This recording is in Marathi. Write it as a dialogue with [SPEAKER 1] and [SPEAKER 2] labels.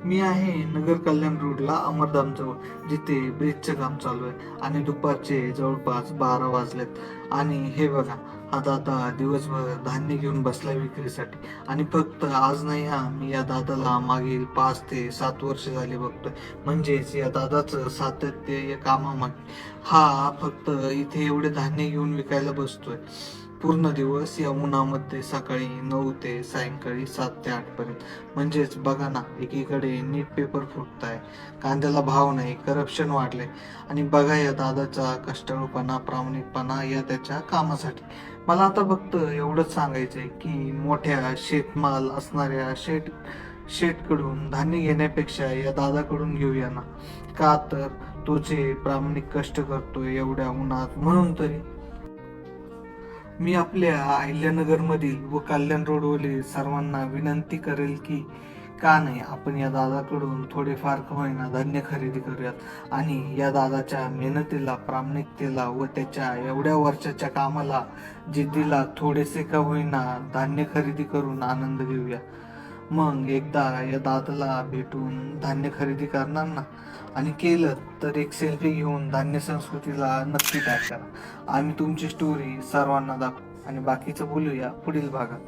[SPEAKER 1] मी आहे नगर कल्याण रोडला अमरधाम जवळ, जिथे ब्रिजचं काम चालू आहे आणि दुपारचे जवळपास 12 वाजलेत. आणि हे बघा, हा दादा दिवसभर धान्य घेऊन बसलाय विक्रीसाठी. आणि फक्त आज नाही, हा मी या दादाला मागील 5 ते 7 वर्ष झाले बघतोय. म्हणजेच या दादाचं सातत्य या कामामागे. हा फक्त इथे एवढे धान्य घेऊन विकायला बसतोय पूर्ण दिवस या उन्हामध्ये, सकाळी 9 ते सायंकाळी 7 ते 8 पर्यंत. म्हणजेच बघा ना, एकीकडे नीट पेपर फुटताय, कांद्याला भाव नाही, करप्शन वाढलंय, आणि बघा या दादाचा कष्टाळूपणा, प्रामाणिकपणा या त्याच्या कामासाठी. मला आता फक्त एवढंच सांगायचंय की मोठ्या शेतमाल असणाऱ्या शेतकडून धान्य घेण्यापेक्षा या दादाकडून घेऊया ना. का तर तो जे प्रामाणिक कष्ट करतोय एवढ्या उन्हात. म्हणून तरी मी आपल्या अहिल्यानगरमधील व कल्याण रोडवरील सर्वांना विनंती करेल की का नाही आपण या दादाकडून थोडेफार का होईना धान्य खरेदी करूयात आणि या दादाच्या मेहनतीला, प्रामाणिकतेला व त्याच्या एवढ्या वर्षाच्या कामाला, जिद्दीला थोडेसे का होईना धान्य खरेदी करून आनंद घेऊया. मग एकदा या दादाला भेटून धान्य खरेदी करणार ना, आणि केलं तर एक सेल्फी घेऊन धान्य संस्कृतीला नक्की टॅग करा. आम्ही तुमची स्टोरी सर्वांना दाखवू आणि बाकीचं बोलूया पुढील भागात.